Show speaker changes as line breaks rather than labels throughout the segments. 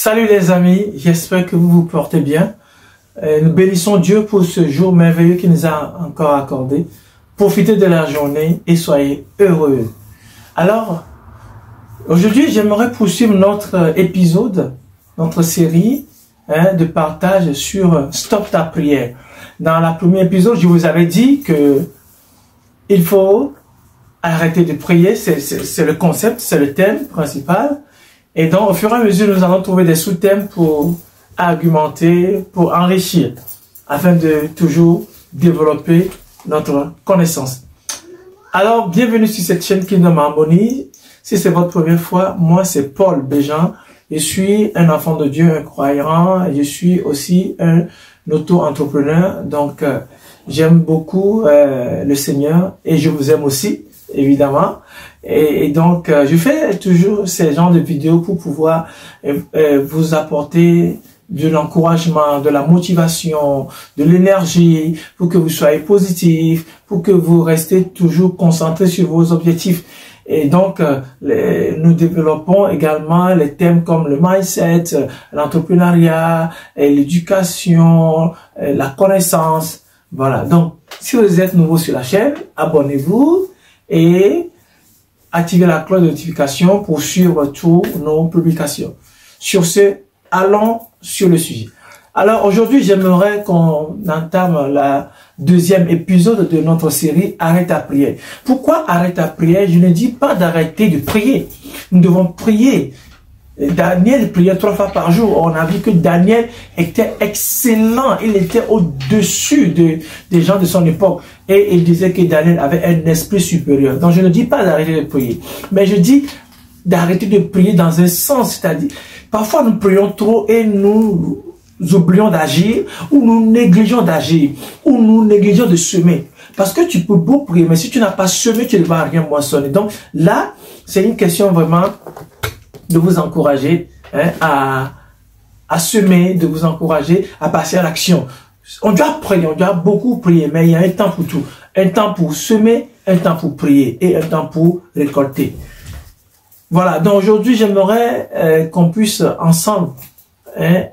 Salut les amis, j'espère que vous vous portez bien. Nous bénissons Dieu pour ce jour merveilleux qu'il nous a encore accordé. Profitez de la journée et soyez heureux. Alors, aujourd'hui, j'aimerais poursuivre notre épisode, notre série de partage sur Stop ta prière. Dans le premier épisode, je vous avais dit que il faut arrêter de prier, c'est le concept, c'est le thème principal. Et donc, au fur et à mesure, nous allons trouver des sous-thèmes pour argumenter, pour enrichir, afin de toujours développer notre connaissance. Alors, bienvenue sur cette chaîne Kingdom Harmony. Si c'est votre première fois, moi c'est Paul Béjean. Je suis un enfant de Dieu, un croyant. Je suis aussi un auto-entrepreneur. Donc, j'aime beaucoup le Seigneur et je vous aime aussi, évidemment. Et donc, je fais toujours ces genres de vidéos pour pouvoir vous apporter de l'encouragement, de la motivation, de l'énergie, pour que vous soyez positif, pour que vous restez toujours concentrés sur vos objectifs. Et donc, nous développons également les thèmes comme le mindset, l'entrepreneuriat, l'éducation, la connaissance. Voilà. Donc, si vous êtes nouveau sur la chaîne, abonnez-vous et activez la cloche de notification pour suivre toutes nos publications. Sur ce, allons sur le sujet. Alors aujourd'hui, j'aimerais qu'on entame la deuxième épisode de notre série Arrête ta prière. Pourquoi arrête ta prière? Je ne dis pas d'arrêter de prier. Nous devons prier. Daniel priait 3 fois par jour. On a vu que Daniel était excellent. Il était au-dessus des gens de son époque. Et il disait que Daniel avait un esprit supérieur. Donc je ne dis pas d'arrêter de prier. Mais je dis d'arrêter de prier dans un sens. C'est-à-dire, parfois nous prions trop et nous oublions d'agir, ou nous négligeons d'agir, ou nous négligeons de semer. Parce que tu peux beau prier, mais si tu n'as pas semé, tu ne vas rien moissonner. Donc là, c'est une question vraiment de vous encourager à semer, de vous encourager à passer à l'action. On doit prier, on doit beaucoup prier, mais il y a un temps pour tout. Un temps pour semer, un temps pour prier et un temps pour récolter. Voilà, donc aujourd'hui, j'aimerais qu'on puisse ensemble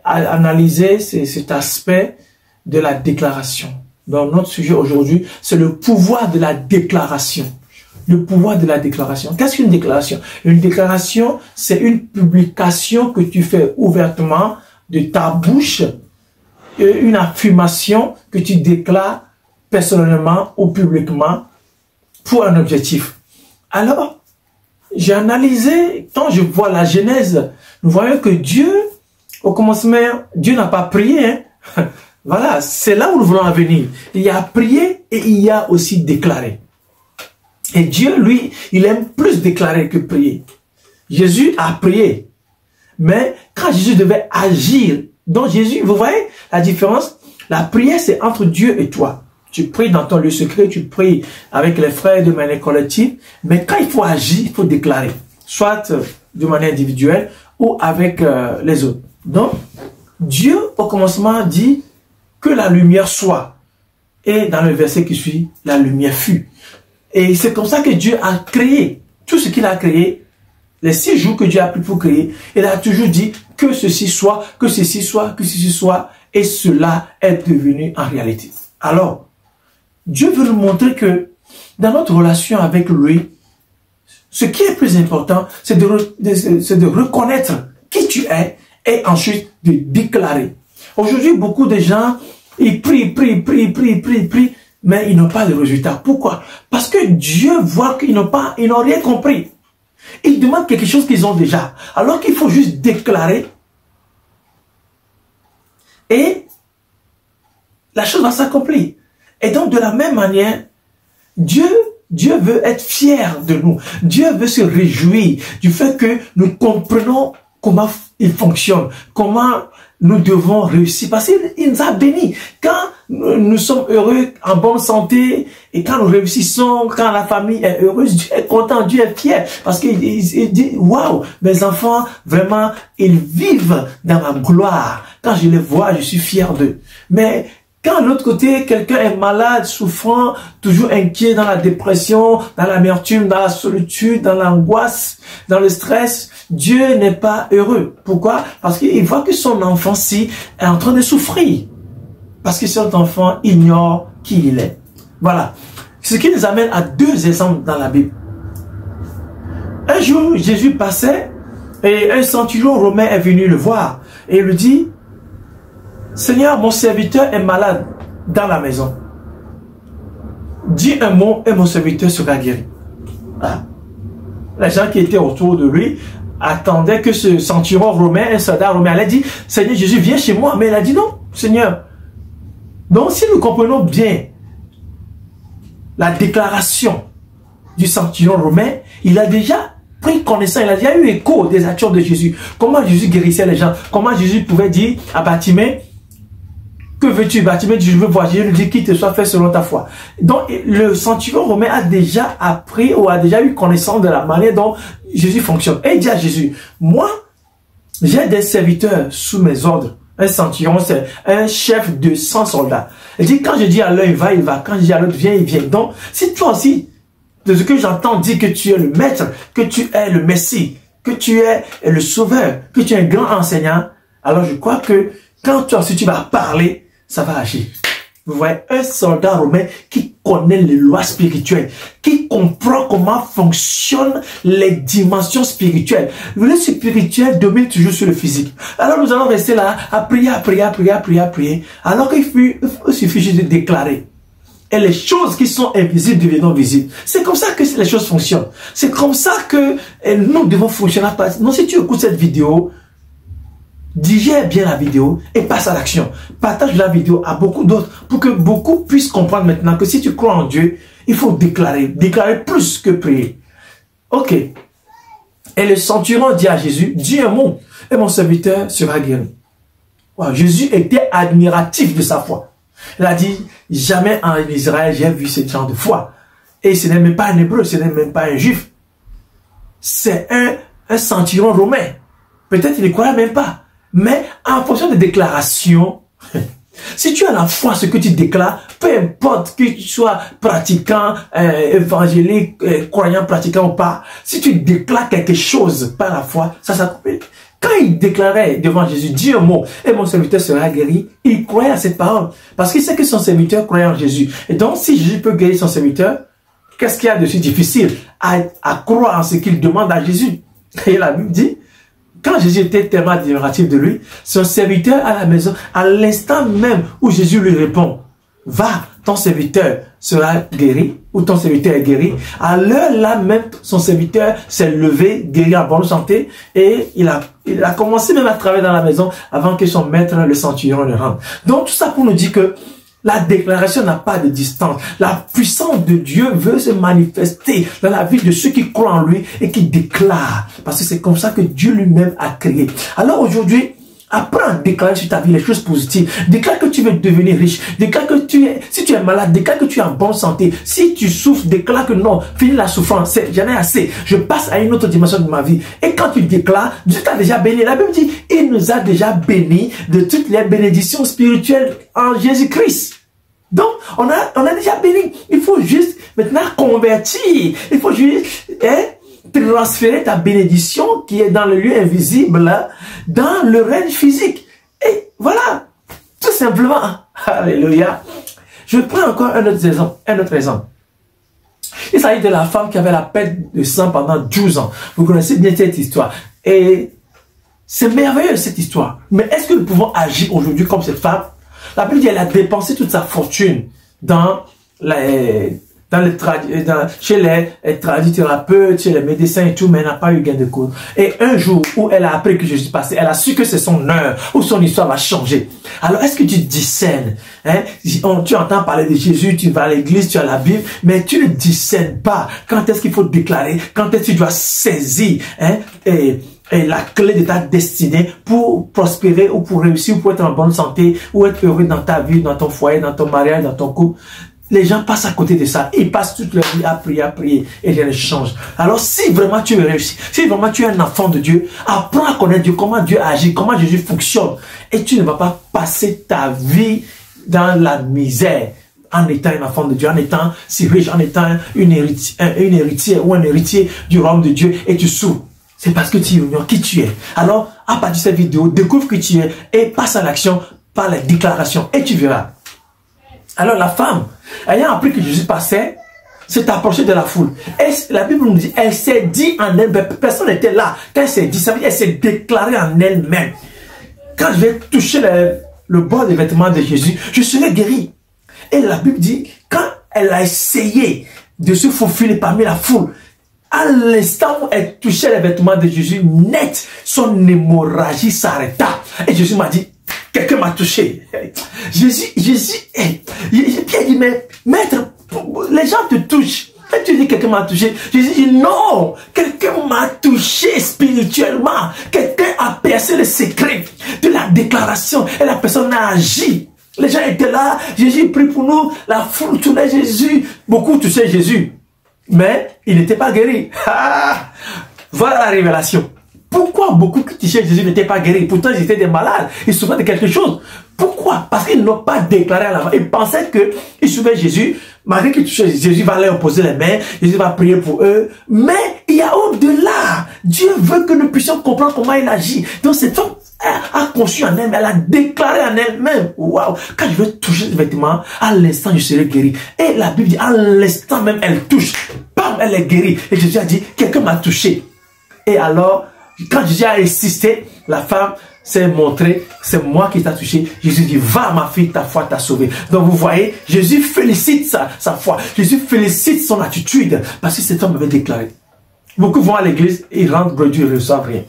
analyser cet aspect de la déclaration. Donc notre sujet aujourd'hui, c'est le pouvoir de la déclaration. Le pouvoir de la déclaration. Qu'est-ce qu'une déclaration? Une déclaration, c'est une publication que tu fais ouvertement de ta bouche, une affirmation que tu déclares personnellement ou publiquement pour un objectif. Alors, j'ai analysé, quand je vois la Genèse, nous voyons que Dieu, au commencement, Dieu n'a pas prié. Voilà, c'est là où nous voulons en venir. Il y a prié et il y a aussi déclaré. Et Dieu, lui, il aime plus déclarer que prier. Jésus a prié. Mais quand Jésus devait agir, donc Jésus, vous voyez la différence? La prière, c'est entre Dieu et toi. Tu pries dans ton lieu secret, tu pries avec les frères de manière collective. Mais quand il faut agir, il faut déclarer. Soit de manière individuelle ou avec les autres. Donc, Dieu, au commencement, dit que la lumière soit. Et dans le verset qui suit, la lumière fut. Et c'est comme ça que Dieu a créé tout ce qu'il a créé, les 6 jours que Dieu a pris pour créer. Il a toujours dit que ceci soit, que ceci soit, que ceci soit, et cela est devenu en réalité. Alors, Dieu veut nous montrer que dans notre relation avec lui, ce qui est plus important, c'est de reconnaître qui tu es et ensuite de déclarer. Aujourd'hui, beaucoup de gens, ils prient, mais ils n'ont pas de résultat. Pourquoi? Parce que Dieu voit qu'ils n'ont rien compris. Ils demandent quelque chose qu'ils ont déjà. Alors qu'il faut juste déclarer. Et la chose va s'accomplir. Et donc, de la même manière, Dieu veut être fier de nous. Dieu veut se réjouir du fait que nous comprenons comment il fonctionne, comment nous devons réussir. Parce qu'il nous a bénis. Quand nous sommes heureux, en bonne santé, et quand nous réussissons, quand la famille est heureuse, Dieu est content, Dieu est fier. Parce qu'il dit, waouh, mes enfants, vraiment, ils vivent dans ma gloire. Quand je les vois, je suis fier d'eux. Mais Quand de l'autre côté, quelqu'un est malade, souffrant, toujours inquiet, dans la dépression, dans l'amertume, dans la solitude, dans l'angoisse, dans le stress, Dieu n'est pas heureux. Pourquoi? Parce qu'il voit que son enfant-ci est en train de souffrir. Parce que cet enfant ignore qui il est. Voilà. Ce qui nous amène à deux exemples dans la Bible. Un jour, Jésus passait et un centurion romain est venu le voir et il lui dit, Seigneur, mon serviteur est malade dans la maison. Dis un mot et mon serviteur sera guéri. Ah. Les gens qui étaient autour de lui attendaient que ce centurion romain, un soldat romain, allait dire, Seigneur Jésus, viens chez moi. Mais il a dit non, Seigneur. Donc si nous comprenons bien la déclaration du centurion romain, il a déjà pris connaissance, il a déjà eu écho des actions de Jésus. Comment Jésus guérissait les gens. Comment Jésus pouvait dire à Bartimée, que veux-tu? Bartimée dit, je veux voir. Jésus lui dit, qu'il te soit fait selon ta foi. Donc, le centurion romain a déjà appris ou a déjà eu connaissance de la manière dont Jésus fonctionne. Et il dit à Jésus, moi, j'ai des serviteurs sous mes ordres. Un centurion, c'est un chef de 100 soldats. Il dit, quand je dis à l'un, il va, il va. Quand je dis à l'autre, viens, il vient. Donc, si toi aussi, de ce que j'entends dire que tu es le maître, que tu es le Messie, que tu es le sauveur, que tu es un grand enseignant, alors je crois que quand toi aussi tu vas parler, ça va agir. Vous voyez, un soldat romain qui connaît les lois spirituelles, qui comprend comment fonctionnent les dimensions spirituelles. Le spirituel domine toujours sur le physique. Alors nous allons rester là à prier, à prier, à prier, à prier, à prier, alors qu'il suffit juste de déclarer. Et les choses qui sont invisibles deviennent visibles. C'est comme ça que les choses fonctionnent. C'est comme ça que nous devons fonctionner. Non, si tu écoutes cette vidéo, digère bien la vidéo et passe à l'action. Partage la vidéo à beaucoup d'autres pour que beaucoup puissent comprendre maintenant que si tu crois en Dieu, il faut déclarer. Déclarer plus que prier. Ok. Et le centurion dit à Jésus, dis un mot et mon serviteur sera guéri. Wow, Jésus était admiratif de sa foi. Il a dit, jamais en Israël j'ai vu ce genre de foi. Et ce n'est même pas un hébreu, ce n'est même pas un juif. C'est un centurion romain. Peut-être il ne croyait même pas. Mais en fonction des déclarations, si tu as la foi, ce que tu déclares, peu importe que tu sois pratiquant, évangélique, croyant, pratiquant ou pas, si tu déclares quelque chose par la foi, ça s'accomplit. Quand il déclarait devant Jésus, dis un mot et mon serviteur sera guéri, il croyait à cette parole. Parce qu'il sait que son serviteur croyait en Jésus. Et donc, si Jésus peut guérir son serviteur, qu'est-ce qu'il y a de si difficile à croire en ce qu'il demande à Jésus? Et la Bible dit, quand Jésus était tellement admiratif de lui, son serviteur à la maison, à l'instant même où Jésus lui répond, va, ton serviteur sera guéri, ou ton serviteur est guéri. À l'heure là même, son serviteur s'est levé, guéri en bonne santé, et il a commencé même à travailler dans la maison avant que son maître, le centurion, le rentre. Donc tout ça pour nous dire que la déclaration n'a pas de distance. La puissance de Dieu veut se manifester dans la vie de ceux qui croient en lui et qui déclarent. Parce que c'est comme ça que Dieu lui-même a créé. Alors aujourd'hui, apprends à déclarer sur ta vie les choses positives. Déclare que tu veux devenir riche. Déclare que si tu es malade, déclare que tu es en bonne santé. Si tu souffres, déclare que non, finis la souffrance. J'en ai assez. Je passe à une autre dimension de ma vie. Et quand tu déclares, Dieu t'a déjà béni. La Bible dit, il nous a déjà bénis de toutes les bénédictions spirituelles en Jésus-Christ. Donc, on a déjà béni. Il faut juste maintenant convertir. Il faut juste transférer ta bénédiction qui est dans le lieu invisible dans le règne physique. Et voilà, tout simplement. Alléluia. Je prends encore un autre exemple. Il s'agit de la femme qui avait la perte de sang pendant 12 ans. Vous connaissez bien cette histoire. Et c'est merveilleux cette histoire. Mais est-ce que nous pouvons agir aujourd'hui comme cette femme? La Bible dit qu'elle a dépensé toute sa fortune chez les tradithérapeutes, chez les médecins et tout, mais elle n'a pas eu gain de cause. Et un jour où elle a appris que Jésus passait, elle a su que c'est son heure, où son histoire va changer. Alors, est-ce que tu discernes? Tu entends parler de Jésus, tu vas à l'église, tu as la Bible, mais tu ne discernes pas quand est-ce qu'il faut déclarer, quand est-ce que tu dois saisir, et la clé de ta destinée pour prospérer ou pour réussir ou pour être en bonne santé ou être heureux dans ta vie, dans ton foyer, dans ton mariage, dans ton couple. Les gens passent à côté de ça. Ils passent toute leur vie à prier et rien ne change. Alors si vraiment tu veux réussir, si vraiment tu es un enfant de Dieu, apprends à connaître Dieu, comment Dieu agit, comment Jésus fonctionne. Et tu ne vas pas passer ta vie dans la misère, en étant un enfant de Dieu, en étant si riche, en étant une héritière ou un héritier du royaume de Dieu, et tu souffres. C'est parce que tu ignores qui tu es. Alors, à partir de cette vidéo, découvre qui tu es et passe à l'action par la déclaration et tu verras. Alors, la femme, ayant appris que Jésus passait, s'est approchée de la foule. Et la Bible nous dit, elle s'est dit en elle-même, personne n'était là. Quand elle s'est dit, ça veut dire elle s'est déclarée en elle-même. Quand je vais toucher le bord des vêtements de Jésus, je serai guéri. Et la Bible dit, quand elle a essayé de se faufiler parmi la foule, à l'instant où elle touchait les vêtements de Jésus, net, son hémorragie s'arrêta. Et Jésus m'a dit, quelqu'un m'a touché. Jésus, Pierre dit, mais maître, les gens te touchent. Et tu dis, quelqu'un m'a touché. Jésus dit, non, quelqu'un m'a touché spirituellement. Quelqu'un a percé le secret de la déclaration et la personne a agi. Les gens étaient là, Jésus prie pour nous, la foule tournait Jésus, beaucoup touchaient Jésus. Mais il n'était pas guéri. Voilà la révélation. Pourquoi beaucoup qui touchaient Jésus n'étaient pas guéris? Pourtant, ils étaient des malades. Ils souffraient de quelque chose. Pourquoi? Parce qu'ils n'ont pas déclaré à l'avant. Ils pensaient qu'ils souffraient Jésus. Malgré qu'ils touchaient Jésus, va leur poser les mains. Jésus va prier pour eux. Mais il y a au-delà. Dieu veut que nous puissions comprendre comment il agit. Donc cette femme a conçu en elle, elle a déclaré en elle-même. Waouh! Quand je vais toucher ce vêtement, à l'instant, je serai guéri. Et la Bible dit, à l'instant même, elle touche. Bam, elle est guérie. Et Jésus a dit, quelqu'un m'a touché. Et alors, quand Jésus a insisté, la femme s'est montrée, c'est moi qui t'a touché. Jésus dit, va ma fille, ta foi t'a sauvé. Donc vous voyez, Jésus félicite sa foi. Jésus félicite son attitude. Parce que cet homme avait déclaré. Beaucoup vont à l'église, ils rentrent bredus, ils ne reçoivent rien.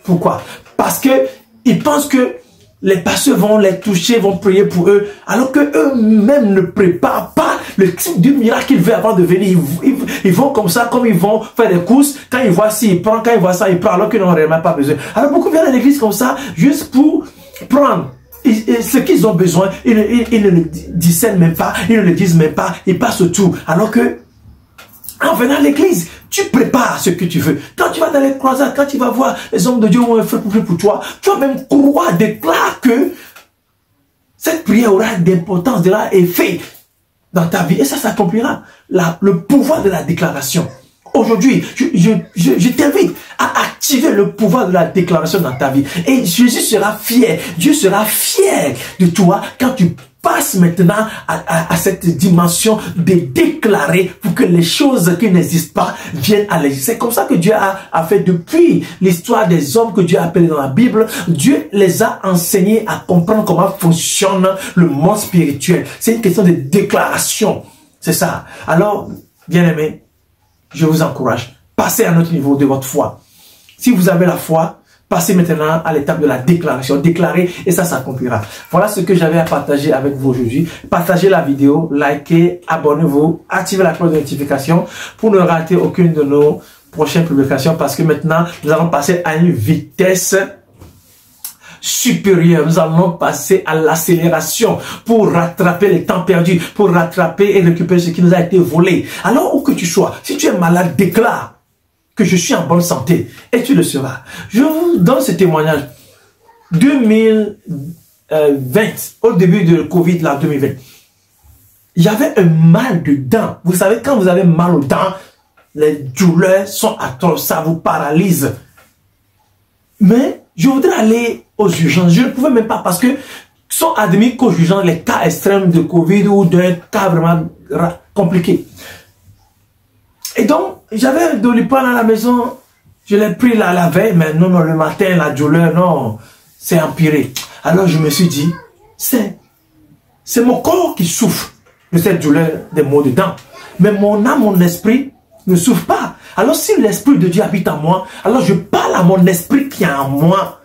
Pourquoi? Parce que ils pensent que les pasteurs vont les toucher, vont prier pour eux, alors qu'eux-mêmes ne préparent pas le type de miracle qu'ils veulent avant de venir. Ils vont comme ça, comme ils vont faire des courses. Quand ils voient ci, ils prennent. Quand ils voient ça, ils prennent, alors qu'ils n'ont réellement pas besoin. Alors beaucoup viennent à l'église comme ça, juste pour prendre. Et ce qu'ils ont besoin, ils ne le discernent même pas, ils ne le disent même pas, ils passent au tout. Alors que, en venant à l'église, tu prépares ce que tu veux. Quand tu vas dans les croisades, quand tu vas voir les hommes de Dieu ont fait pour toi, tu vas même croire, déclare que cette prière aura d'importance, aura effet dans ta vie. Et ça s'accomplira. Le pouvoir de la déclaration. Aujourd'hui, je t'invite à activer le pouvoir de la déclaration dans ta vie. Et Jésus sera fier. Dieu sera fier de toi quand tu passes maintenant à cette dimension de déclarer pour que les choses qui n'existent pas viennent à l'existence. C'est comme ça que Dieu a fait depuis l'histoire des hommes que Dieu a appelés dans la Bible. Dieu les a enseignés à comprendre comment fonctionne le monde spirituel. C'est une question de déclaration. C'est ça. Alors, bien-aimés, je vous encourage. Passez à un autre niveau de votre foi. Si vous avez la foi, passez maintenant à l'étape de la déclaration. Déclarez et ça s'accomplira. Voilà ce que j'avais à partager avec vous aujourd'hui. Partagez la vidéo, likez, abonnez-vous, activez la cloche de notification pour ne rater aucune de nos prochaines publications parce que maintenant, nous allons passer à une vitesse supérieure. Nous allons passer à l'accélération pour rattraper les temps perdus, pour rattraper et récupérer ce qui nous a été volé. Alors, où que tu sois, si tu es malade, déclare que je suis en bonne santé et tu le seras. Je vous donne ce témoignage. 2020, au début de Covid, là, 2020, j'avais un mal de dents. Vous savez, quand vous avez mal aux dents, les douleurs sont atroces, ça vous paralyse. Mais je voudrais aller aux urgences. Je ne pouvais même pas parce que sont admis qu'aux urgences les cas extrêmes de Covid ou d'un cas vraiment compliqué. Et donc, j'avais de l'Ipan à la maison, je l'ai pris là la veille, mais non, le matin, la douleur, non, c'est empiré. Alors je me suis dit, c'est mon corps qui souffre de cette douleur des maux de dents. Mais mon âme, mon esprit ne souffre pas. Alors si l'esprit de Dieu habite en moi, alors je parle à mon esprit qui est en moi.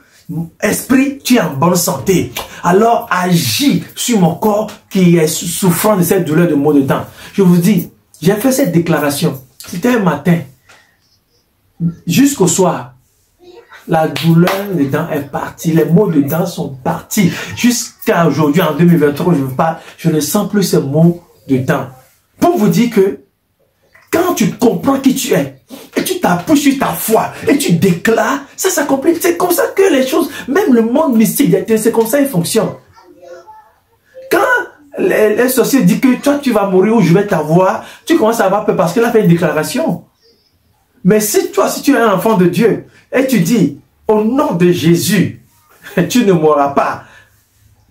Esprit, tu es en bonne santé. Alors agis sur mon corps qui est souffrant de cette douleur de maux de dents. Je vous dis, j'ai fait cette déclaration. C'était un matin. Jusqu'au soir, la douleur des dents est partie. Les maux de dents sont partis. Jusqu'à aujourd'hui, en 2023, je ne sens plus ces maux de dents. Pour vous dire que quand tu comprends qui tu es, et tu t'appuies sur ta foi, et tu déclares, ça s'accomplit. C'est comme ça que les choses, même le monde mystique, c'est comme ça qu'il fonctionne. Quand le sorcier dit que toi tu vas mourir ou je vais t'avoir, tu commences à avoir peur parce qu'il a fait une déclaration. Mais si toi, si tu es un enfant de Dieu, et tu dis, au nom de Jésus, tu ne mourras pas,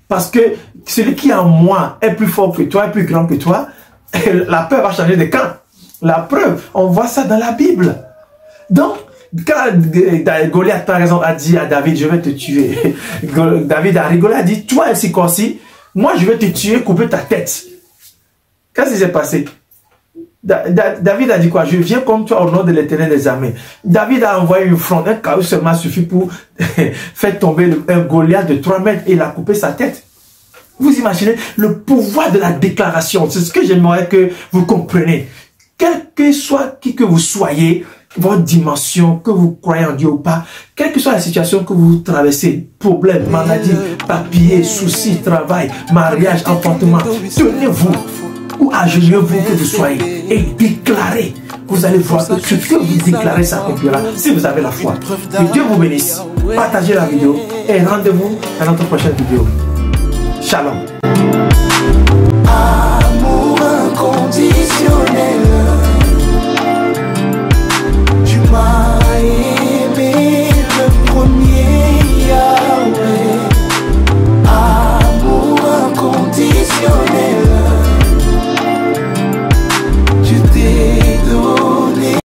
parce que celui qui est en moi est plus fort que toi, est plus grand que toi, la peur va changer de camp. La preuve, on voit ça dans la Bible. Donc, quand Goliath, par exemple, a dit à David, je vais te tuer, David a rigolé, a dit, toi, incirconcis, moi, je vais te tuer, couper ta tête. Qu'est-ce qui s'est passé? David a dit quoi? Je viens comme toi au nom de l'Éternel des armées. David a envoyé une fronde, un caillou seulement suffit pour faire tomber un Goliath de 3 mètres et il a coupé sa tête. Vous imaginez le pouvoir de la déclaration. C'est ce que j'aimerais que vous compreniez. Quel que soit qui que vous soyez, votre dimension, que vous croyez en Dieu ou pas, quelle que soit la situation que vous traversez, problème, maladie, papier, soucis, travail, mariage, enfantement, tenez-vous ou agenouillez-vous que vous soyez et déclarez. Vous allez voir que ce que vous déclarez s'accomplira si vous avez la foi. Que Dieu vous bénisse. Partagez la vidéo et rendez-vous à notre prochaine vidéo. Shalom.